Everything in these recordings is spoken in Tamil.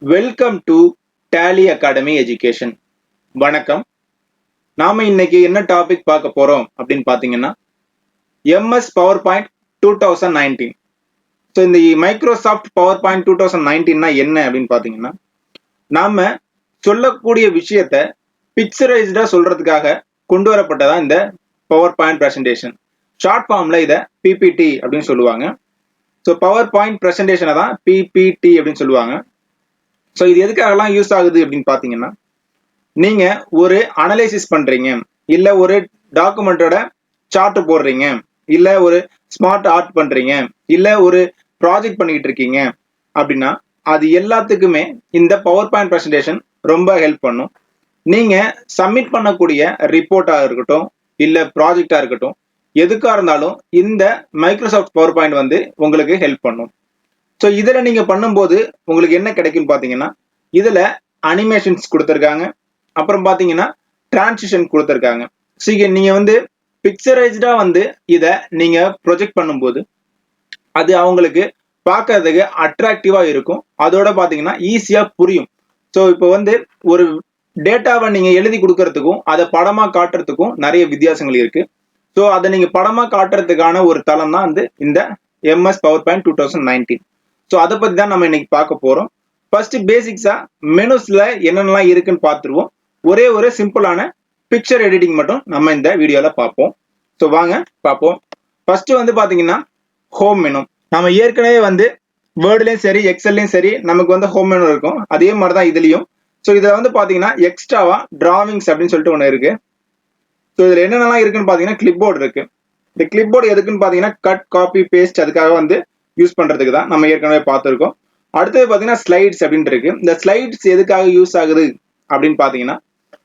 Welcome to Tally academy education. வணக்கம். நாம இன்னைக்கு என்ன டாபிக் பார்க்க போறோம் அப்படின்னு பாத்தீங்கன்னா எம்எஸ் பவர் பாயிண்ட் 2019. ஸோ இந்த மைக்ரோசாஃப்ட் பவர் பாயிண்ட் 2019னா என்ன அப்படின்னு பாத்தீங்கன்னா, நாம சொல்லக்கூடிய விஷயத்த பிக்சரைஸ்டா சொல்றதுக்காக கொண்டு வரப்பட்டதா இந்த பவர் பாயிண்ட் பிரசன்டேஷன். ஷார்ட் ஃபார்ம்ல இதை பிபிடி அப்படின்னு சொல்லுவாங்க. ஸோ பவர் பாயிண்ட் பிரசன்டேஷனை தான் பிபிடி அப்படின்னு சொல்லுவாங்க. ஸோ இது எதுக்காகலாம் யூஸ் ஆகுது அப்படின்னு பார்த்தீங்கன்னா, நீங்க ஒரு அனலைசிஸ் பண்றீங்க, இல்ல ஒரு டாக்குமெண்டோட சார்ட் போடுறீங்க, இல்ல ஒரு ஸ்மார்ட் ஆர்ட் பண்றீங்க, இல்ல ஒரு ப்ராஜெக்ட் பண்ணிட்டு இருக்கீங்க அப்படின்னா அது எல்லாத்துக்குமே இந்த பவர் பாயிண்ட் பிரசன்டேஷன் ரொம்ப ஹெல்ப் பண்ணும். நீங்க சப்மிட் பண்ணக்கூடிய ரிப்போர்ட்டா இருக்கட்டும், இல்ல ப்ராஜெக்டா இருக்கட்டும், எதுக்கா இருந்தாலும் இந்த மைக்ரோசாஃப்ட் பவர் பாயிண்ட் வந்து உங்களுக்கு ஹெல்ப் பண்ணும். ஸோ இதில் நீங்கள் பண்ணும்போது உங்களுக்கு என்ன கிடைக்கும்னு பார்த்தீங்கன்னா, இதில் அனிமேஷன்ஸ் கொடுத்துருக்காங்க, அப்புறம் பார்த்தீங்கன்னா டிரான்சிஷன் கொடுத்துருக்காங்க. ஸோ நீங்கள் வந்து பிக்சரைஸ்டாக வந்து இதை நீங்கள் ப்ரொஜெக்ட் பண்ணும்போது அது அவங்களுக்கு பார்க்கறதுக்கு அட்ராக்டிவாக இருக்கும். அதோட பார்த்தீங்கன்னா ஈஸியாக புரியும். ஸோ இப்போ வந்து ஒரு டேட்டாவை நீங்கள் எழுதி கொடுக்கறதுக்கும் அதை படமாக காட்டுறதுக்கும் நிறைய வித்தியாசங்கள் இருக்கு. ஸோ அதை நீங்கள் படமாக காட்டுறதுக்கான ஒரு தளம் தான் வந்து இந்த எம்எஸ் பவர் பாயிண்ட் 2019. ஸோ அதை பற்றி தான் நம்ம இன்னைக்கு பார்க்க போகிறோம். ஃபர்ஸ்ட் பேசிக்ஸாக மெனுஸில் என்னென்னலாம் இருக்குன்னு பார்த்துருவோம். ஒரே ஒரு சிம்பிளான பிக்சர் எடிட்டிங் மட்டும் நம்ம இந்த வீடியோவில் பார்ப்போம். ஸோ வாங்க பார்ப்போம். ஃபர்ஸ்ட் வந்து பார்த்தீங்கன்னா ஹோம் மெனு. நம்ம ஏற்கனவே வந்து வேர்ட்லேயும் சரி எக்ஸல்லையும் சரி நமக்கு வந்து ஹோம் மெனு இருக்கும். அதே மாதிரி தான் இதுலேயும். ஸோ இதில் வந்து பார்த்தீங்கன்னா எக்ஸ்ட்ராவா டிராவிங்ஸ் அப்படின்னு சொல்லிட்டு ஒன்று இருக்கு. ஸோ இதில் என்னென்னலாம் இருக்குன்னு பார்த்தீங்கன்னா கிளிப்போர்டு இருக்கு. இந்த கிளிப்போர்டு எதுக்குன்னு பார்த்தீங்கன்னா கட் காப்பி பேஸ்ட் அதுக்காக வந்து யூஸ் பண்றதுக்கு தான், நம்ம ஏற்கனவே பார்த்துருக்கோம். அடுத்தது பார்த்தீங்கன்னா ஸ்லைட்ஸ் அப்படின்னு இருக்கு. இந்த ஸ்லைட்ஸ் எதுக்காக யூஸ் ஆகுது அப்படின்னு பார்த்தீங்கன்னா,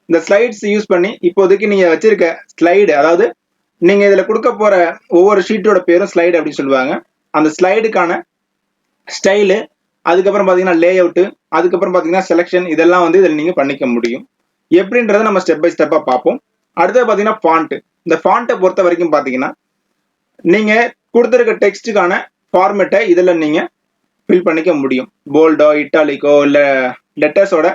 இந்த ஸ்லைட்ஸ் யூஸ் பண்ணி இப்போதைக்கு நீங்க வச்சிருக்க ஸ்லைடு, அதாவது நீங்க இதுல கொடுக்க போற ஒவ்வொரு ஷீட்டோட பேரும் ஸ்லைடு அப்படின்னு சொல்லுவாங்க. அந்த ஸ்லைடுக்கான ஸ்டைலு, அதுக்கப்புறம் பார்த்தீங்கன்னா லே அவுட்டு, அதுக்கப்புறம் பார்த்தீங்கன்னா செலெக்ஷன், இதெல்லாம் வந்து இதில் நீங்க பண்ணிக்க முடியும். எப்படின்றத நம்ம ஸ்டெப் பை ஸ்டெப்பா பார்ப்போம். அடுத்தது பார்த்தீங்கன்னா ஃபாண்ட். இந்த ஃபாண்ட்டை பொறுத்த வரைக்கும் பார்த்தீங்கன்னா, நீங்க கொடுத்துருக்க டெக்ஸ்ட்டுக்கான ஃபார்மேட்டை இதில் நீங்கள் ஃபில் பண்ணிக்க முடியும். போல்டோ இட்டாலிக்கோ இல்லை லெட்டர்ஸோட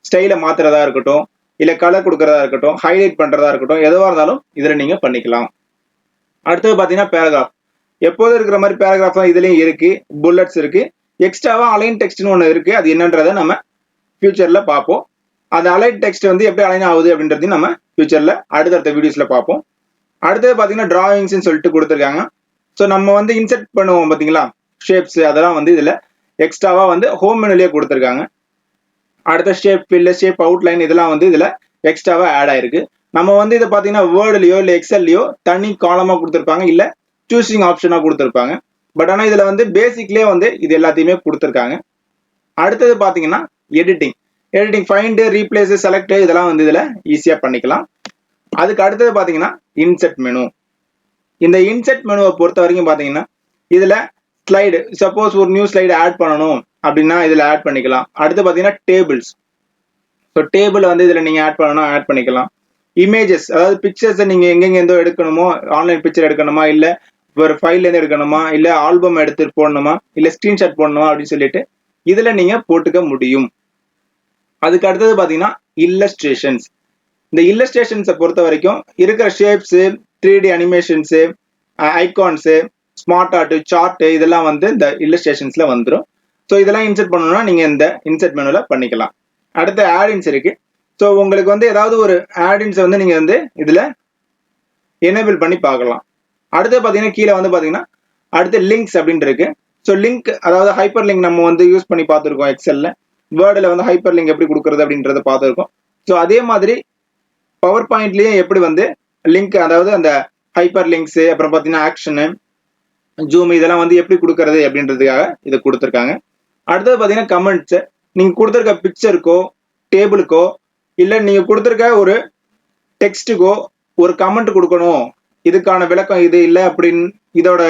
ஸ்டைலை மாற்றுறதா இருக்கட்டும், இல்லை கலர் கொடுக்குறதா இருக்கட்டும், ஹைலைட் பண்ணுறதா இருக்கட்டும், எதுவாக இருந்தாலும் இதில் நீங்கள் பண்ணிக்கலாம். அடுத்தது பார்த்தீங்கன்னா பேராகிராஃப். எப்போதும் இருக்கிற மாதிரி பேராகிராஃப் தான் இதுலேயும் இருக்குது. புல்லட்ஸ் இருக்குது. எக்ஸ்ட்ராவாக அலைன் டெக்ஸ்ட்னு ஒன்று இருக்குது. அது என்னன்றதை நம்ம ஃபியூச்சரில் பார்ப்போம். அந்த அலைன் டெக்ஸ்ட் வந்து எப்படி அலைன் ஆகுது அப்படின்றதையும் நம்ம ஃபியூச்சரில் அடுத்தடுத்த வீடியோஸில் பார்ப்போம். அடுத்தது பார்த்தீங்கன்னா டிராயிங்ஸ்ன்னு சொல்லிட்டு கொடுத்துருக்காங்க. ஸோ நம்ம வந்து இன்செர்ட் பண்ணுவோம் பார்த்தீங்களா, ஷேப்ஸ், அதெல்லாம் வந்து இதில் எக்ஸ்ட்ராவாக வந்து ஹோம் மெனுலேயே கொடுத்துருக்காங்க. அடுத்த ஷேப் ஃபில், ஷேப் அவுட்லைன், இதெல்லாம் வந்து இதில் எக்ஸ்ட்ராவாக ஆட் ஆயிருக்கு. நம்ம வந்து இதை பார்த்தீங்கன்னா வேர்ட்லையோ இல்லை எக்ஸல்லையோ தனி காலமாக கொடுத்துருப்பாங்க, இல்லை சூஸிங் ஆப்ஷனாக கொடுத்துருப்பாங்க. பட் ஆனால் இதில் வந்து பேசிக்லேயே வந்து இது எல்லாத்தையுமே கொடுத்துருக்காங்க. அடுத்தது பார்த்தீங்கன்னா எடிட்டிங். ஃபைண்டு, ரீப்ளேஸு, செலக்ட், இதெல்லாம் வந்து இதில் ஈஸியாக பண்ணிக்கலாம். அதுக்கு அடுத்தது பார்த்தீங்கன்னா இன்செர்ட் மெனு. இந்த இன்செர்ட் மெனுவை பொறுத்த வரைக்கும் பார்த்தீங்கன்னா இதில் ஸ்லைடு, சப்போஸ் ஒரு நியூ ஸ்லைடு ஆட் பண்ணணும் அப்படின்னா இதில் ஆட் பண்ணிக்கலாம். அடுத்து பார்த்தீங்கன்னா டேபிள்ஸ். ஸோ டேபிள் வந்து இதில் நீங்கள் ஆட் பண்ணணும், ஆட் பண்ணிக்கலாம். இமேஜஸ், அதாவது பிக்சர்ஸை நீங்கள் எங்கெங்கேருந்தோ எடுக்கணுமோ, ஆன்லைன் பிக்சர் எடுக்கணுமா, இல்லை ஒரு ஃபைல்லேருந்து எடுக்கணுமா, இல்லை ஆல்பம் எடுத்து போடணுமா, இல்லை ஸ்க்ரீன்ஷாட் போடணுமா அப்படின்னு சொல்லிட்டு இதில் நீங்கள் போட்டுக்க முடியும். அதுக்கு அடுத்தது பார்த்தீங்கன்னா இல்லஸ்ட்ரேஷன்ஸ். இந்த இல்லஸ்ட்ரேஷன்ஸை பொறுத்த வரைக்கும் இருக்கிற shapes, 3D animations, icons, smart art, chart, இதெல்லாம் வந்து இந்த இல்லஸ்ட்ரேஷன்ஸ்ல வந்துடும். ஸோ இதெல்லாம் இன்செர்ட் பண்ணணும்னா நீங்கள் இந்த இன்செர்ட் மெனுவில் பண்ணிக்கலாம். அடுத்து ஆடின்ஸ் இருக்கு. ஸோ உங்களுக்கு வந்து ஏதாவது ஒரு ஆடின்ஸை வந்து நீங்கள் வந்து இதில் எனேபிள் பண்ணி பார்க்கலாம். அடுத்து பார்த்தீங்கன்னா கீழே வந்து பார்த்தீங்கன்னா அடுத்து லிங்க்ஸ் அப்படின்னு இருக்கு. ஸோ லிங்க், அதாவது ஹைப்பர் லிங்க் நம்ம வந்து யூஸ் பண்ணி பார்த்துருக்கோம் எக்ஸல்ல. வேர்டில் வந்து ஹைப்பர் லிங்க் எப்படி கொடுக்குறது அப்படின்றத பார்த்துருக்கோம். ஸோ அதே மாதிரி பவர் பாயிண்ட்லேயே எப்படி வந்து லிங்க், அதாவது அந்த ஹைப்பர் லிங்க்ஸு, அப்புறம் பார்த்தீங்கன்னா ஆக்ஷனு, ஜூம், இதெல்லாம் வந்து எப்படி கொடுக்கறது அப்படின்றதுக்காக இதை கொடுத்துருக்காங்க. அடுத்தது பார்த்தீங்கன்னா கமெண்ட்ஸு. நீங்கள் கொடுத்துருக்க பிக்சருக்கோ, டேபிளுக்கோ, இல்லை நீங்கள் கொடுத்துருக்க ஒரு டெக்ஸ்ட்டுக்கோ ஒரு கமெண்ட் கொடுக்கணும், இதுக்கான விளக்கம் இது இல்லை அப்படின்னு, இதோட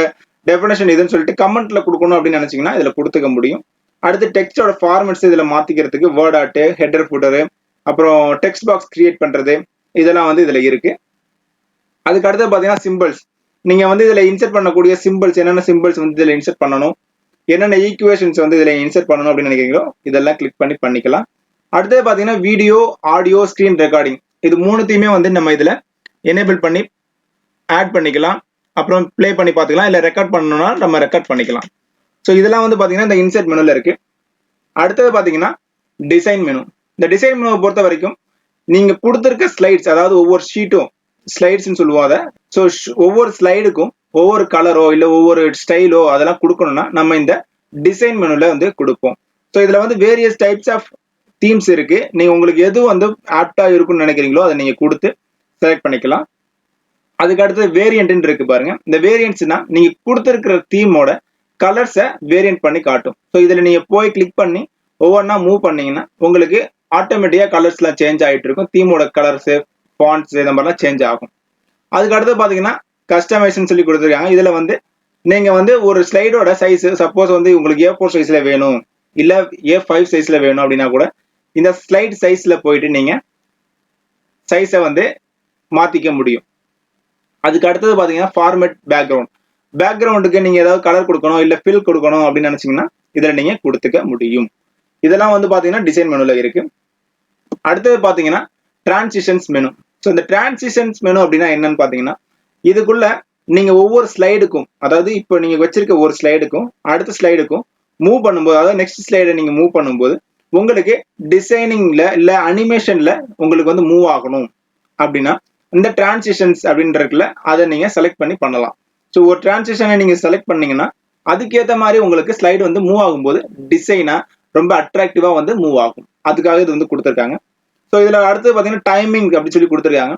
டெஃபினேஷன் இதுன்னு சொல்லிட்டு கமெண்ட்ல கொடுக்கணும் அப்படின்னு நினைச்சீங்கன்னா இதில் கொடுத்துக்க முடியும். அடுத்து டெக்ஸ்டோட ஃபார்மேட்ஸ் இதில் மாற்றிக்கிறதுக்கு வேர்ட் ஆர்ட்டு, ஹெட்டர் ஃபுட்டரு, அப்புறம் டெக்ஸ்ட் பாக்ஸ் கிரியேட் பண்ணுறது, இதெல்லாம் வந்து இதில் இருக்கு. அதுக்கு அடுத்து பார்த்தீங்கன்னா சிம்பிள்ஸ். நீங்கள் வந்து இதில் இன்செர்ட் பண்ணக்கூடிய சிம்பிள்ஸ், என்னென்ன சிம்பிள்ஸ் வந்து இதில் இன்செர்ட் பண்ணணும், என்னென்ன ஈக்குவேஷன்ஸ் வந்து இதில் இன்சர்ட் பண்ணணும் அப்படின்னு நினைக்கிறீங்களோ இதெல்லாம் கிளிக் பண்ணி பண்ணிக்கலாம். அடுத்தது பார்த்தீங்கன்னா வீடியோ, ஆடியோ, ஸ்க்ரீன் ரெக்கார்டிங் இது மூணுத்தையுமே வந்து நம்ம இதில் எனேபிள் பண்ணி ஆட் பண்ணிக்கலாம். அப்புறம் ப்ளே பண்ணி பார்த்துக்கலாம். இல்லை ரெக்கார்ட் பண்ணணும்னா நம்ம ரெக்கார்ட் பண்ணிக்கலாம். ஸோ இதெல்லாம் வந்து பார்த்தீங்கன்னா இந்த இன்சர்ட் மெனுவில் இருக்கு. அடுத்தது பார்த்தீங்கன்னா டிசைன் மெனு. இந்த டிசைன் மெனுவை பொறுத்த வரைக்கும் நீங்க கொடுத்துருக்க ஸ்லைட்ஸ், அதாவது ஒவ்வொரு ஷீட்டும் ஸ்லைட்ஸ்ன்னு சொல்லுவாங்க. ஸோ ஒவ்வொரு ஸ்லைடுக்கும் ஒவ்வொரு கலரோ இல்லை ஒவ்வொரு ஸ்டைலோ அதெல்லாம் கொடுக்கணும்னா நம்ம இந்த டிசைன் மெனுல வந்து கொடுப்போம். ஸோ இதுல வந்து வேரியஸ் டைப்ஸ் ஆஃப் தீம்ஸ் இருக்கு. நீங்க உங்களுக்கு எது வந்து ஆப்டா இருக்கும்னு நினைக்கிறீங்களோ அதை நீங்க கொடுத்து செலக்ட் பண்ணிக்கலாம். அதுக்கு அடுத்தது வேரியன்ட் இருக்கு பாருங்க. இந்த வேரியன்ட்ஸ்னா நீங்க கொடுத்துருக்கிற தீமோட கலர்ஸை வேரியன்ட் பண்ணி காட்டும். ஸோ இதுல நீங்க போய் கிளிக் பண்ணி ஒவ்வொன்றா மூவ் பண்ணீங்கன்னா உங்களுக்கு ஆட்டோமேட்டிக்கா கலர்ஸ்லாம் சேஞ்ச் ஆகிட்டு இருக்கும். தீமோட கலர்ஸ், ஃபாண்ட்ஸ் இந்த மாதிரிலாம் சேஞ்ச் ஆகும். அதுக்கு அடுத்து பாத்தீங்கன்னா கஸ்டமைசேஷன் சொல்லி கொடுத்துருக்காங்க. இதுல வந்து நீங்க வந்து ஒரு ஸ்லைடோட சைஸ் சப்போஸ் வந்து உங்களுக்கு A4 சைஸ்ல வேணும் இல்ல A5 சைஸ்ல வேணும் அப்படின்னா கூட இந்த ஸ்லைட் சைஸ்ல போயிட்டு நீங்க சைஸை வந்து மாத்திக்க முடியும். அதுக்கு அடுத்தது பாத்தீங்கன்னா ஃபார்மேட் பேக்ரவுண்ட். பேக்ரவுண்டுக்கு நீங்க ஏதாவது கலர் கொடுக்கணும் இல்ல ஃபில் கொடுக்கணும் அப்படின்னு நினைச்சீங்கன்னா இதுல நீங்க கொடுத்துக்க முடியும். இதெல்லாம் வந்து பாத்தீங்கன்னா டிசைன் மெனுல இருக்கு. அடுத்தது பாத்தீங்கன்னா டிரான்சிஷன்ஸ் மெனு. ஸோ இந்த டிரான்சிஷன்ஸ் மெனு அப்படின்னா என்னன்னு பாத்தீங்கன்னா இதுக்குள்ள நீங்க ஒவ்வொரு ஸ்லைடுக்கும், அதாவது இப்போ நீங்க வச்சிருக்க ஒரு ஸ்லைடுக்கும் அடுத்த ஸ்லைடுக்கும் மூவ் பண்ணும்போது, அதாவது நெக்ஸ்ட் ஸ்லைடை நீங்க மூவ் பண்ணும்போது உங்களுக்கு டிசைனிங்ல இல்ல அனிமேஷன்ல உங்களுக்கு வந்து மூவ் ஆகணும் அப்படின்னா இந்த டிரான்சிஷன்ஸ் அப்படின்றதுல அதை நீங்க செலக்ட் பண்ணி பண்ணலாம். ஸோ ஒரு டிரான்சிஷனை நீங்க செலக்ட் பண்ணீங்கன்னா அதுக்கேற்ற மாதிரி உங்களுக்கு ஸ்லைடு வந்து மூவ் ஆகும்போது டிசைனா ரொம்ப அட்ராக்டிவா வந்து மூவ் ஆகும். அதுக்காக இது வந்து கொடுத்துருக்காங்க. ஸோ இதுல அடுத்து பாத்தீங்கன்னா டைமிங் அப்படி சொல்லி கொடுத்துருக்காங்க.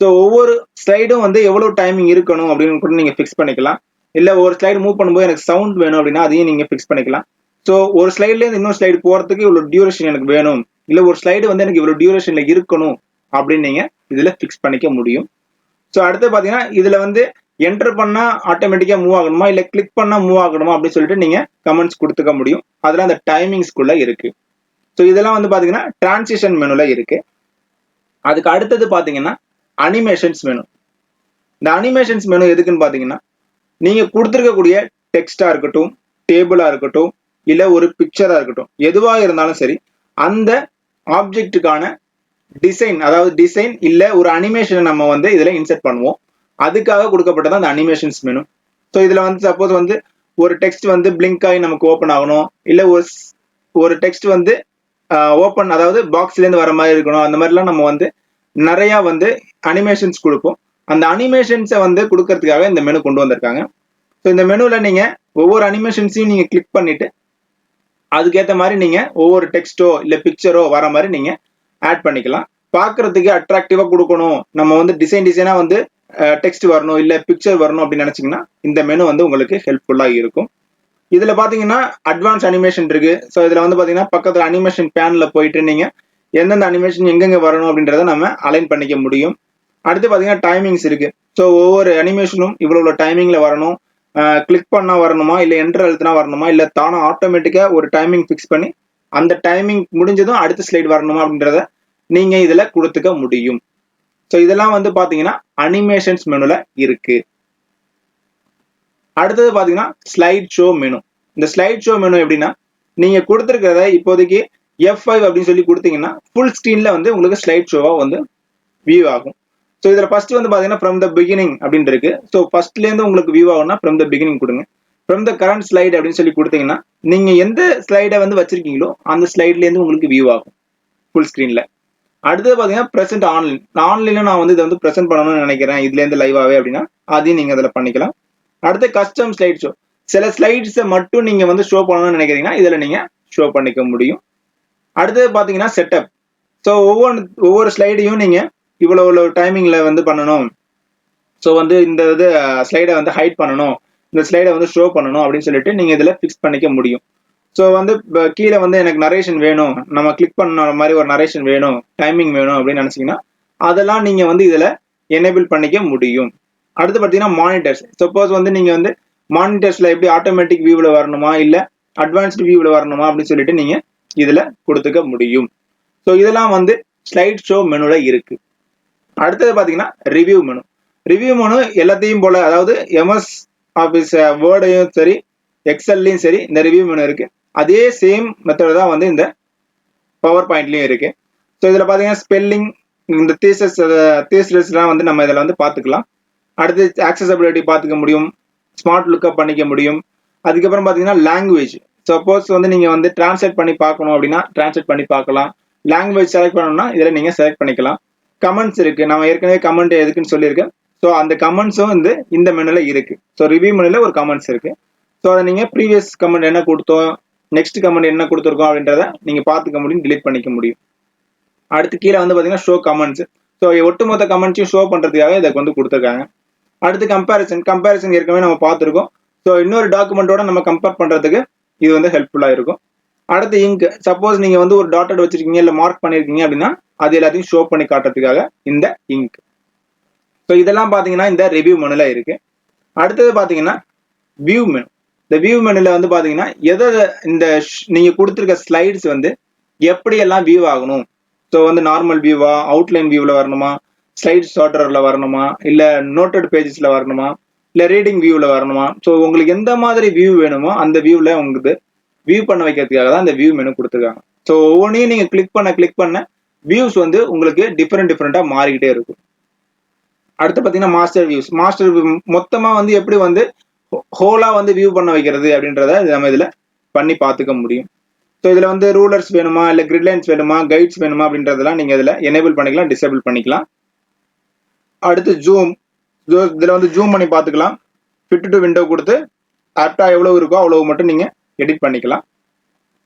ஸோ ஒவ்வொரு ஸ்லைடும் வந்து எவ்வளவு டைமிங் இருக்கணும் அப்படின்னு கூட நீங்க ஃபிக்ஸ் பண்ணிக்கலாம். இல்ல ஒரு ஸ்லைடு மூவ் பண்ணும்போது எனக்கு சவுண்ட் வேணும் அப்படின்னா அதையும் நீங்க ஃபிக்ஸ் பண்ணிக்கலாம். ஸோ ஒரு ஸ்லைட்ல இருந்து இன்னொரு ஸ்லைடு போறதுக்கு இவ்வளவு டியூரேஷன் எனக்கு வேணும், இல்ல ஒரு ஸ்லைடு வந்து எனக்கு இவ்வளவு டியூரேஷன்ல இருக்கணும் அப்படின்னு நீங்க இதுல ஃபிக்ஸ் பண்ணிக்க முடியும். ஸோ அடுத்து பாத்தீங்கன்னா இதுல வந்து என்டர் பண்ணா ஆட்டோமேட்டிக்கா மூவ் ஆகணுமா இல்ல கிளிக் பண்ணா மூவ் ஆகணுமா அப்படின்னு சொல்லிட்டு நீங்க கமெண்ட்ஸ் கொடுத்துக்க முடியும். அதெல்லாம் அந்த டைமிங்ஸ்குள்ள இருக்கு. ஸோ இதெல்லாம் வந்து பாத்தீங்கன்னா டிரான்சிஷன் மெனுல இருக்கு. அதுக்கு அடுத்தது பாத்தீங்கன்னா அனிமேஷன்ஸ் மெனு. இந்த அனிமேஷன்ஸ் மெனு எதுக்குன்னு பாத்தீங்கன்னா நீங்க கொடுத்துருக்கக்கூடிய டெக்ஸ்டா இருக்கட்டும், டேபிளா இருக்கட்டும், இல்ல ஒரு பிக்சரா இருக்கட்டும், எதுவா இருந்தாலும் சரி அந்த ஆப்ஜெக்டுக்கான டிசைன், அதாவது டிசைன் இல்ல ஒரு அனிமேஷனை நம்ம வந்து இதுல இன்சர்ட் பண்ணுவோம். அதுக்காக கொடுக்கப்பட்டது அந்த அனிமேஷன்ஸ் மெனு. ஸோ இதுல வந்து சப்போஸ் வந்து ஒரு டெக்ஸ்ட் வந்து பிளிங்க் ஆகி நமக்கு ஓப்பன் ஆகணும், இல்ல ஒரு டெக்ஸ்ட் வந்து ஓப்பன், அதாவது பாக்ஸ்ல இருந்து வர மாதிரி இருக்கணும். அந்த மாதிரிலாம் நம்ம வந்து நிறைய வந்து அனிமேஷன்ஸ் கொடுப்போம். அந்த அனிமேஷன்ஸை வந்து கொடுக்கறதுக்காக இந்த மெனு கொண்டு வந்திருக்காங்க. ஸோ இந்த மெனுல நீங்க ஒவ்வொரு அனிமேஷன்ஸையும் நீங்க கிளிக் பண்ணிட்டு அதுக்கேற்ற மாதிரி நீங்க ஒவ்வொரு டெக்ஸ்டோ இல்ல பிக்சரோ வர மாதிரி நீங்க ஆட் பண்ணிக்கலாம். பார்க்கறதுக்கு அட்ராக்டிவா கொடுக்கணும், நம்ம வந்து டிசைனா வந்து டெக்ஸ்ட் வரணும் இல்ல பிக்சர் வரணும் அப்படின்னு நினைச்சீங்கன்னா இந்த மெனு வந்து உங்களுக்கு ஹெல்ப்ஃபுல்லா இருக்கும். இதுல பாத்தீங்கன்னா அட்வான்ஸ் அனிமேஷன் இருக்கு. ஸோ இதுல வந்து பாத்தீங்கன்னா பக்கத்துல அனிமேஷன் பேன்ல போயிட்டு நீங்க எந்தெந்த அனிமேஷன் எங்கெங்க வரணும் அப்படின்றத நம்ம அலைன் பண்ணிக்க முடியும். அடுத்து பாத்தீங்கன்னா டைமிங்ஸ் இருக்கு. ஸோ ஒவ்வொரு அனிமேஷனும் இவ்வளவு டைமிங்ல வரணும், கிளிக் பண்ணா வரணுமா இல்ல என்டர் அழுத்தினா வரணுமா இல்ல தானா ஆட்டோமேட்டிக்கா ஒரு டைமிங் ஃபிக்ஸ் பண்ணி அந்த டைமிங் முடிஞ்சதும் அடுத்த ஸ்லைடு வரணுமா அப்படின்றத நீங்க இதுல கொடுத்துக்க முடியும். ஸோ இதெல்லாம் வந்து பாத்தீங்கன்னா அனிமேஷன்ஸ் மெனுல இருக்கு. அடுத்தது பாத்தீங்கன்னா ஸ்லைட் ஷோ மெனு. இந்த ஸ்லைட் ஷோ மெனு எப்படின்னா நீங்க கொடுத்துருக்கிறத இப்போதைக்கு F5 அப்படின்னு சொல்லி கொடுத்தீங்கன்னா ஃபுல் ஸ்கிரீன்ல வந்து உங்களுக்கு ஸ்லைட் ஷோவா வந்து வியூ ஆகும். ஸோ இதுல ஃபர்ஸ்ட் வந்து பாத்தீங்கன்னா ஃப்ரம் த பிகினிங் அப்படின்னு இருக்கு. ஸோ ஃபர்ஸ்ட்ல இருந்து உங்களுக்கு வியூ ஆகும்னா ஃப்ரம் த பிகினிங் கொடுங்க. ஃப்ரம் த கரண்ட் ஸ்லைடு அப்படின்னு சொல்லி கொடுத்தீங்கன்னா நீங்க எந்த ஸ்லைடை வந்து வச்சிருக்கீங்களோ அந்த ஸ்லைட்ல இருந்து உங்களுக்கு வியூ ஆகும் ஃபுல் ஸ்கிரீன்ல. அடுத்தது பாத்தீங்கன்னா பிரசன்ட் ஆன்லைன். ஆன்லைன்ல நான் வந்து இதை வந்து பிரசென்ட் பண்ணணும்னு நினைக்கிறேன் இதுல இருந்து லைவாவே அப்படின்னா அதையும் நீங்க அதில் பண்ணிக்கலாம். அடுத்து கஸ்டம் ஸ்லைட் ஷோ. சில ஸ்லைட்ஸை மட்டும் நீங்க வந்து ஷோ பண்ணணும்னு நினைக்கிறீங்கன்னா இதுல நீங்க ஷோ பண்ணிக்க முடியும். அடுத்தது பாத்தீங்கன்னா செட்டப். ஸோ ஒவ்வொரு ஸ்லைடையும் நீங்க இவ்வளவு டைமிங்ல வந்து பண்ணணும், ஸோ வந்து இந்த இது ஸ்லைடை வந்து ஹைட் பண்ணணும், இந்த ஸ்லைடை வந்து ஷோ பண்ணணும் அப்படின்னு சொல்லிட்டு நீங்க இதுல ஃபிக்ஸ் பண்ணிக்க முடியும். ஸோ வந்து கீழே வந்து எனக்கு நரேஷன் வேணும், நம்ம கிளிக் பண்ண மாதிரி ஒரு நரேஷன் வேணும், டைமிங் வேணும் அப்படின்னு நினைச்சீங்கன்னா அதெல்லாம் நீங்க வந்து இதுல எனேபிள் பண்ணிக்க முடியும். அடுத்து பார்த்தீங்கன்னா மானிட்டர்ஸ். சப்போஸ் வந்து நீங்க வந்து மானிட்டர்ஸ்ல எப்படி ஆட்டோமேட்டிக் வியூவில் வரணுமா இல்ல அட்வான்ஸ்டு வியூவில் வரணுமா அப்படின்னு சொல்லிட்டு நீங்க இதுல கொடுத்துக்க முடியும். ஸோ இதெல்லாம் வந்து ஸ்லைட் ஷோ மெனுல இருக்கு. அடுத்தது பாத்தீங்கன்னா ரிவ்யூ மெனு. ரிவ்யூ மெனு எல்லாத்தையும் போல, அதாவது MS ஆஃபீஸ் வேர்டையும் சரி எக்ஸல்லையும் சரி இந்த ரிவ்யூ மெனு இருக்கு. அதே சேம் மெத்தட் தான் வந்து இந்த பவர் பாயிண்ட்லயும் இருக்கு. ஸோ இதில் பார்த்தீங்கன்னா ஸ்பெல்லிங், இந்த தீசஸ்லாம் வந்து நம்ம இதில் வந்து பார்த்துக்கலாம். அடுத்து ஆக்சசபிலிட்டி பார்த்துக்க முடியும், ஸ்மார்ட் லுக்கப் பண்ணிக்க முடியும். அதுக்கப்புறம் பார்த்தீங்கன்னா லாங்குவேஜ், சப்போஸ் வந்து நீங்கள் வந்து டிரான்ஸ்லேட் பண்ணி பார்க்கணும் அப்படின்னா டிரான்ஸ்லேட் பண்ணி பார்க்கலாம். லாங்குவேஜ் செலக்ட் பண்ணணும்னா இதில் நீங்கள் செலக்ட் பண்ணிக்கலாம். கமெண்ட்ஸ் இருக்கு, நம்ம ஏற்கனவே கமெண்ட் எதுக்குன்னு சொல்லியிருக்கேன். ஸோ அந்த கமெண்ட்ஸும் வந்து இந்த மெனுல இருக்கு. ஸோ ரிவ்யூ மெனுல ஒரு கமெண்ட்ஸ் இருக்கு. ஸோ அதை நீங்கள் ப்ரீவியஸ் கமெண்ட் என்ன கொடுத்தோம், நெக்ஸ்ட் கமெண்ட் என்ன கொடுத்துருக்கோம் அப்படின்றத நீங்கள் பார்த்துக்க முடியும், டிலீட் பண்ணிக்க முடியும். அடுத்து கீழே வந்து பார்த்தீங்கன்னா ஷோ கமெண்ட்ஸ். ஸோ ஒட்டுமொத்த கமெண்ட்ஸையும் ஷோ பண்ணுறதுக்காக இதை வந்து கொடுத்துருக்காங்க. அடுத்து கம்பேரிசன் ஏற்கனவே நம்ம பார்த்துருக்கோம். ஸோ இன்னொரு டாக்குமெண்ட்டோட நம்ம கம்பேர் பண்ணுறதுக்கு இது வந்து ஹெல்ப்ஃபுல்லாக இருக்கும். அடுத்து இங்க், சப்போஸ் நீங்கள் வந்து ஒரு டாட்டட் வச்சிருக்கீங்க இல்லை மார்க் பண்ணியிருக்கீங்க அப்படின்னா அது எல்லாத்தையும் ஷோ பண்ணி காட்டுறதுக்காக இந்த இங்க். ஸோ இதெல்லாம் பார்த்தீங்கன்னா இந்த ரிவ்யூ மெனுல இருக்கு. அடுத்தது பார்த்தீங்கன்னா வியூ மெனு. இந்த வியூ மெனுல வந்து பார்த்தீங்கன்னா இந்த நீங்கள் கொடுத்துருக்க ஸ்லைட்ஸ் வந்து எப்படியெல்லாம் வியூ ஆகணும். ஸோ வந்து நார்மல் வியூவா, அவுட்லைன் வியூவில் வரணுமா, ஸ்லைட் ஷார்டரில் வரணுமா, இல்லை நோட்டட் பேஜஸில் வரணுமா, இல்லை ரீடிங் வியூவில் வரணுமா. ஸோ உங்களுக்கு எந்த மாதிரி வியூ வேணுமோ அந்த வியூவில் உங்களுக்கு வியூ பண்ண வைக்கிறதுக்காக தான் இந்த வியூ மெனு கொடுத்துருக்காங்க. ஸோ ஒவ்வொன்றையும் நீங்கள் கிளிக் பண்ண வியூஸ் வந்து உங்களுக்கு டிஃப்ரெண்ட்டாக மாறிக்கிட்டே இருக்கும். அடுத்து பார்த்தீங்கன்னா மாஸ்டர் வியூ மொத்தமாக வந்து எப்படி வந்து ஹோலாக வந்து வியூ பண்ண வைக்கிறது அப்படின்றத நம்ம இதில் பண்ணி பார்த்துக்க முடியும். ஸோ இதில் வந்து ரூலர்ஸ் வேணுமா, இல்லை கிரிட்லைன்ஸ் வேணுமா, கைட்ஸ் வேணுமா அப்படின்றதெல்லாம் நீங்கள் இதில் எனேபிள் பண்ணிக்கலாம், டிசேபிள் பண்ணிக்கலாம். அடுத்து ஜூம், இதில் வந்து ஜூம் பண்ணி பார்த்துக்கலாம். ஃபிட் டு விண்டோ கொடுத்து ஆப்டா எவ்வளோ இருக்கோ அவ்வளோ மட்டும் நீங்கள் எடிட் பண்ணிக்கலாம்.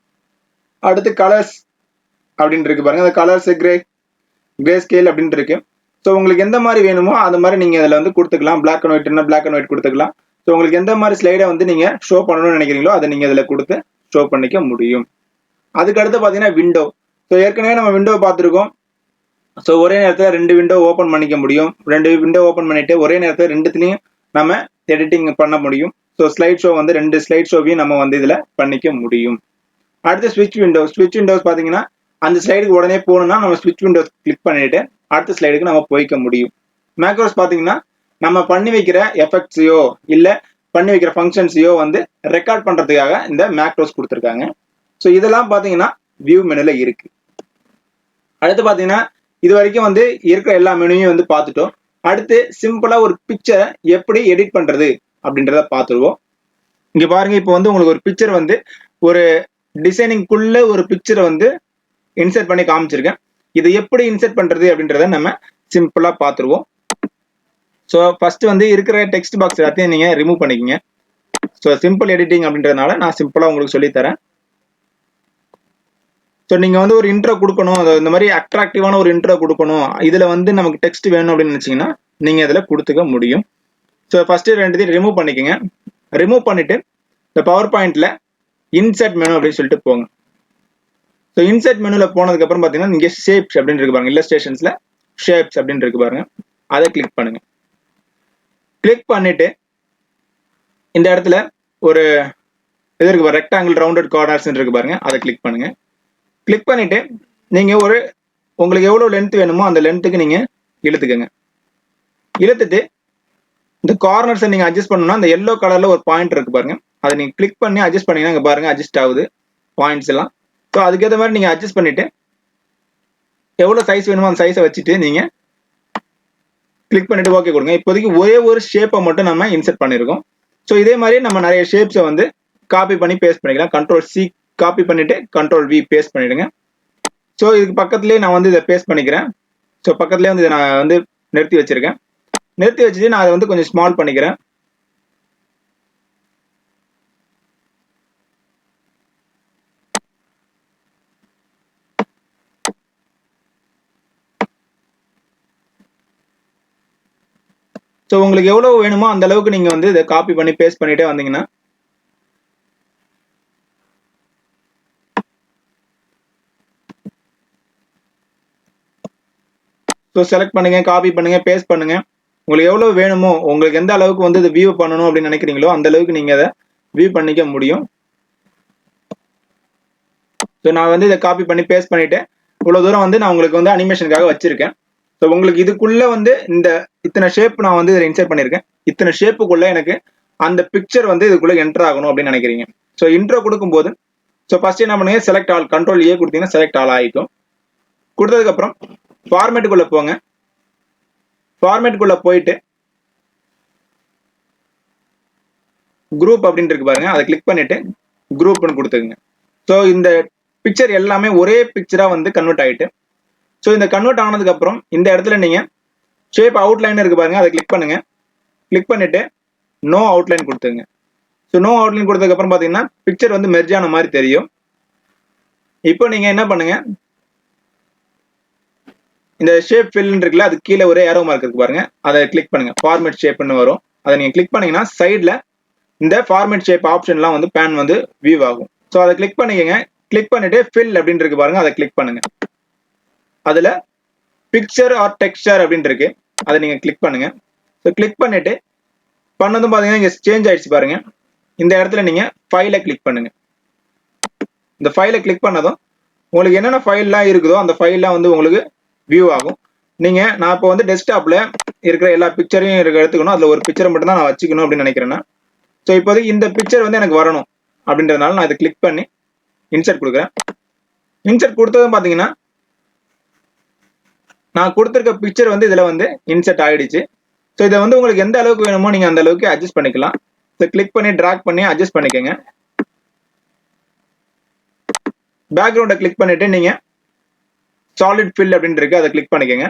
அடுத்து கலர்ஸ் அப்படின்னு இருக்கு பாருங்க, அந்த கலர்ஸ் கிரே ஸ்கேல் அப்படின்னு இருக்கு. ஸோ உங்களுக்கு எந்த மாதிரி வேணுமோ அந்த மாதிரி நீங்கள் இதில் வந்து கொடுத்துக்கலாம். பிளாக் அண்ட் ஒயிட்னா பிளாக் அண்ட் ஒயிட் கொடுத்துக்கலாம். ஸோ உங்களுக்கு எந்த மாதிரி ஸ்லைடை வந்து நீங்கள் ஷோ பண்ணணும்னு நினைக்கிறீங்களோ அதை நீங்கள் இதில் கொடுத்து ஷோ பண்ணிக்க முடியும். அதுக்கு அடுத்து பார்த்தீங்கன்னா விண்டோ. ஸோ ஏற்கனவே நம்ம விண்டோ பார்த்துருக்கோம். ஸோ ஒரே நேரத்தில் 2 விண்டோ ஓப்பன் பண்ணிக்க முடியும். 2 விண்டோ ஓப்பன் பண்ணிட்டு ஒரே நேரத்தில் 2த்துலையும் நம்ம எடிட்டிங் பண்ண முடியும். ஸோ ஸ்லைட் ஷோ வந்து 2 ஸ்லைட் ஷோவையும் நம்ம வந்து இதில் பண்ணிக்க முடியும். அடுத்து ஸ்விட்ச் விண்டோஸ் பார்த்தீங்கன்னா அந்த ஸ்லைடுக்கு உடனே போகணும்னா நம்ம ஸ்விட்ச் விண்டோஸ் கிளிக் பண்ணிட்டு அடுத்த ஸ்லைடுக்கு நம்ம போய்க்க முடியும். மேக்ரோஸ் பார்த்தீங்கன்னா நம்ம பண்ணி வைக்கிற எஃபெக்ட்ஸையோ இல்லை பண்ணி வைக்கிற ஃபங்க்ஷன்ஸையோ வந்து ரெக்கார்ட் பண்ணுறதுக்காக இந்த மேக்ரோஸ் கொடுத்துருக்காங்க. ஸோ இதெல்லாம் பார்த்தீங்கன்னா வியூ மெனுல இருக்கு. அடுத்து பார்த்தீங்கன்னா இது வரைக்கும் வந்து இருக்கிற எல்லா மெனுவையும் வந்து பார்த்துட்டோம். அடுத்து சிம்பிளா ஒரு பிக்சரை எப்படி எடிட் பண்றது அப்படின்றத பார்த்துருவோம். இங்க பாருங்க, இப்போ வந்து உங்களுக்கு ஒரு பிக்சர் வந்து ஒரு டிசைனிங்குள்ள ஒரு பிக்சரை வந்து இன்சர்ட் பண்ணி காமிச்சிருக்கேன். இதை எப்படி இன்சர்ட் பண்றது அப்படின்றத நம்ம சிம்பிளா பார்த்துருவோம். ஸோ ஃபர்ஸ்ட் வந்து இருக்கிற டெக்ஸ்ட் பாக்ஸ் எல்லாத்தையும் நீங்க ரிமூவ் பண்ணிக்கங்க. ஸோ சிம்பிள் எடிட்டிங் அப்படின்றதுனால நான் சிம்பிளா உங்களுக்கு சொல்லித்தரேன். ஸோ நீங்கள் வந்து ஒரு இன்ட்ரோ கொடுக்கணும், இந்த மாதிரி அட்ராக்டிவான ஒரு இன்ட்ரோ கொடுக்கணும், இதில் வந்து நமக்கு டெக்ஸ்ட் வேணும் அப்படின்னு நினச்சிங்கன்னா நீங்கள் இதில் கொடுத்துக்க முடியும். ஸோ ஃபஸ்ட்டு 2 ரிமூவ் பண்ணிக்கோங்க. ரிமூவ் பண்ணிவிட்டு இந்த பவர் பாயிண்டில் இன்சர்ட் மெனு அப்படின்னு சொல்லிட்டு போங்க. ஸோ இன்சர்ட் மெனுவில் போனதுக்கப்புறம் பார்த்தீங்கன்னா இங்கே ஷேப்ஸ் அப்படின்னு இருக்கு பாருங்க, இல்லஸ்ட்ரேஷன்ஸில் ஷேப்ஸ் அப்படின்னு இருக்கு பாருங்க, அதை கிளிக் பண்ணுங்க. கிளிக் பண்ணிவிட்டு இந்த இடத்துல ஒரு இது இருக்கு பாருங்க, ரெக்டாங்கிள் ரவுண்டட் கார்னர்ஸ் இருக்கு பாருங்க, அதை கிளிக் பண்ணுங்க. கிளிக் பண்ணிட்டு நீங்க உங்களுக்கு எவ்வளவு லென்த் வேணுமோ அந்த லென்த்துக்கு நீங்க இழுத்துக்கங்க. இழுத்துட்டு இந்த கார்னர்ஸை நீங்க அட்ஜஸ்ட் பண்ணணும்னா அந்த எல்லோ கலர்ல ஒரு பாயிண்ட் இருக்கு பாருங்க, அதை நீங்க கிளிக் பண்ணி அட்ஜஸ்ட் பண்ணீங்கன்னா இங்க பாருங்க அட்ஜஸ்ட் ஆகுது பாயிண்ட்ஸ் எல்லாம். ஸோ அதுக்கேற்ற மாதிரி நீங்க அட்ஜஸ்ட் பண்ணிட்டு எவ்வளவு சைஸ் வேணுமோ அந்த சைஸை வச்சுட்டு நீங்க கிளிக் பண்ணிட்டு ஓகே கொடுங்க. இப்போதைக்கு ஒரே ஒரு ஷேப்பை மட்டும் நம்ம இன்சர்ட் பண்ணிருக்கோம். ஸோ இதே மாதிரி நம்ம நிறைய ஷேப்ஸை வந்து காப்பி பண்ணி பேஸ்ட் பண்ணிக்கலாம். Ctrl+C காப்பி பண்ணிட்டு Ctrl+V பேஸ்ட் பண்ணிடுங்க. ஸோ இதுக்கு பக்கத்துலேயே நான் வந்து இதை பேஸ்ட் பண்ணிக்கிறேன். ஸோ பக்கத்துலேயே வந்து இதை நான் வந்து நிறுத்தி வச்சிருக்கேன். நிறுத்தி வச்சுட்டு நான் அதை வந்து கொஞ்சம் ஸ்மால் பண்ணிக்கிறேன். ஸோ உங்களுக்கு எவ்வளவு வேணுமோ அந்த அளவுக்கு நீங்க வந்து இதை காப்பி பண்ணி பேஸ்ட் பண்ணிட்டே வந்தீங்கன்னா ஸோ செலக்ட் பண்ணுங்க, காப்பி பண்ணுங்க, பேஸ்ட் பண்ணுங்க. உங்களுக்கு எவ்வளவு வேணுமோ, உங்களுக்கு எந்த அளவுக்கு வந்து இதை வியூ பண்ணணும் அப்படின்னு நினைக்கிறீங்களோ அந்த அளவுக்கு நீங்க அதை வியூ பண்ணிக்க முடியும். ஸோ நான் வந்து இதை காப்பி பண்ணி பேஸ்ட் பண்ணிட்டு இவ்வளவு தூரம் வந்து நான் உங்களுக்கு வந்து அனிமேஷனுக்காக வச்சிருக்கேன். ஸோ உங்களுக்கு இதுக்குள்ள வந்து இத்தனை ஷேப் நான் வந்து இதில் இன்சர்ட் பண்ணியிருக்கேன். இத்தனை ஷேப்புக்குள்ள எனக்கு அந்த பிக்சர் வந்து இதுக்குள்ள என்டர் ஆகணும் அப்படின்னு நினைக்கிறீங்க. ஸோ இன்ட்ரோ கொடுக்கும்போது ஸோ ஃபர்ஸ்ட் என்ன பண்ணுங்க, செலக்ட் ஆல், கண்ட்ரோல் ஏ கொடுத்தீங்கன்னா செலக்ட் ஆல் ஆகிக்கும். கொடுத்ததுக்கப்புறம் ஃபார்மேட்டுக்குள்ள போங்க. ஃபார்மேட்டுக்குள்ள போயிட்டு குரூப் அப்படின்னு இருக்கு பாருங்க, அதை கிளிக் பண்ணிட்டு குரூப்னு கொடுத்துங்க. ஸோ இந்த பிக்சர் எல்லாமே ஒரே பிக்சரா வந்து கன்வெர்ட் ஆயிட்டு, ஸோ இந்த கன்வெர்ட் ஆனதுக்கு அப்புறம் இந்த இடத்துல நீங்க ஷேப் அவுட்லைன் இருக்கு பாருங்க, அதை கிளிக் பண்ணுங்க. கிளிக் பண்ணிட்டு நோ அவுட்லைன் கொடுத்துங்க. ஸோ நோ அவுட்லைன் கொடுத்ததுக்கு அப்புறம் பாத்தீங்கன்னா பிக்சர் வந்து மெர்ஜ் ஆன மாதிரி தெரியும். இப்போ நீங்க என்ன பண்ணுங்க, இந்த ஷேப் ஃபில் இருக்குல்ல, அது கீழே ஒரே ஏரோ மார்க் இருக்கு பாருங்க, அதை கிளிக் பண்ணுங்க. ஃபார்மேட் ஷேப்னு வரும், அதை நீங்க கிளிக் பண்ணீங்கன்னா சைட்ல இந்த ஃபார்மேட் ஷேப் ஆப்ஷன்லாம் வந்து பேன் வந்து வியூ ஆகும். ஸோ அதை கிளிக் பண்ணிக்கங்க. கிளிக் பண்ணிட்டு ஃபில் அப்படின்னு இருக்கு பாருங்க, அதை கிளிக் பண்ணுங்க. அதுல பிக்சர் ஆர் டெக்ஸ்சர் அப்படின்னு இருக்கு, அதை நீங்க கிளிக் பண்ணுங்க. ஸோ கிளிக் பண்ணிட்டு பண்ணதும் பாத்தீங்கன்னா இங்க சேஞ்ச் ஆயிடுச்சு பாருங்க. இந்த இடத்துல நீங்க ஃபைலை கிளிக் பண்ணுங்க. இந்த ஃபைலை கிளிக் பண்ணதும் உங்களுக்கு என்னென்ன ஃபைல்லாம் இருக்குதோ அந்த ஃபைல்லாம் வந்து உங்களுக்கு வியூ ஆகும். நான் இப்போ வந்து டெஸ்க்டாப்ல இருக்கிற எல்லா பிக்சரையும் எடுத்துக்கணும், அதுல ஒரு பிக்சரை மட்டும் தான் நான் வச்சுக்கணும் அப்படின்னு நினைக்கிறேன்னா, ஸோ இப்போதைக்கு இந்த பிக்சர் வந்து எனக்கு வரணும் அப்படின்றதுனால நான் இதை கிளிக் பண்ணி இன்சர்ட் கொடுக்குறேன். இன்சர்ட் கொடுத்ததும் பாத்தீங்கன்னா நான் கொடுத்துருக்க பிக்சர் வந்து இதுல வந்து இன்சர்ட் ஆயிடுச்சு. ஸோ இதை வந்து உங்களுக்கு எந்த அளவுக்கு வேணுமோ நீங்க அந்த அளவுக்கு அட்ஜஸ்ட் பண்ணிக்கலாம். ஸோ கிளிக் பண்ணி டிராக் பண்ணி அட்ஜஸ்ட் பண்ணிக்கோங்க. பேக்ரவுண்டை கிளிக் பண்ணிட்டு நீங்க சாலிட் ஃபில் அப்படின்னு இருக்கு, அதை கிளிக் பண்ணிக்கோங்க.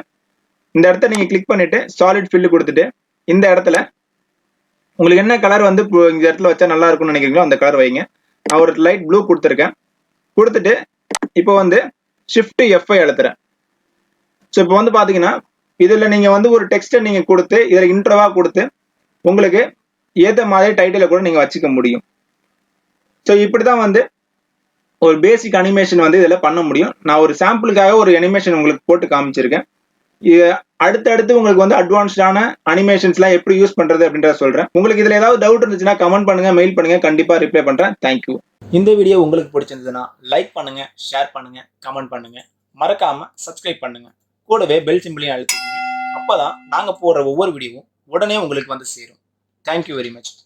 இந்த இடத்த நீங்க கிளிக் பண்ணிட்டு சாலிட் ஃபில் கொடுத்துட்டு இந்த இடத்துல உங்களுக்கு என்ன கலர் வந்து இந்த இடத்துல வச்சா நல்லா இருக்கும்னு நினைக்கிறீங்களோ அந்த கலர் வைங்க. நான் ஒரு லைட் ப்ளூ கொடுத்துருக்கேன். கொடுத்துட்டு இப்போ வந்து ஷிஃப்ட் F அழுத்துறேன். ஸோ இப்போ வந்து பாத்தீங்கன்னா இதுல நீங்க வந்து ஒரு டெக்ஸ்ட்டை நீங்க கொடுத்து இதுல இன்ட்ரோவா கொடுத்து உங்களுக்கு ஏத்த மாதிரி டைட்டில கூட நீங்க வச்சுக்க முடியும். ஸோ இப்படிதான் வந்து ஒரு பேசிக் அனிமேஷன் வந்து இதுல பண்ண முடியும். நான் ஒரு சாம்பிளுக்காக ஒரு அனிமேஷன் உங்களுக்கு போட்டு காமிச்சிருக்கேன். அடுத்தடுத்து உங்களுக்கு வந்து அட்வான்ஸ்டான அனிமேஷன்ஸ்லாம் எப்படி யூஸ் பண்றது அப்படின்றத சொல்றேன். உங்களுக்கு இதுல ஏதாவது டவுட் இருந்துச்சுன்னா கமெண்ட் பண்ணுங்க, மெயில் பண்ணுங்க, கண்டிப்பா ரிப்ளை பண்றேன். தேங்க்யூ. இந்த வீடியோ உங்களுக்கு பிடிச்சிருந்ததுன்னா லைக் பண்ணுங்க, ஷேர் பண்ணுங்க, கமெண்ட் பண்ணுங்க, மறக்காம சப்ஸ்கிரைப் பண்ணுங்க. கூடவே பெல் சிம்பிளையும் அழுத்திக்கங்க. அப்பதான் நாங்க போடுற ஒவ்வொரு வீடியோவும் உடனே உங்களுக்கு வந்து சேரும். Thank you very much.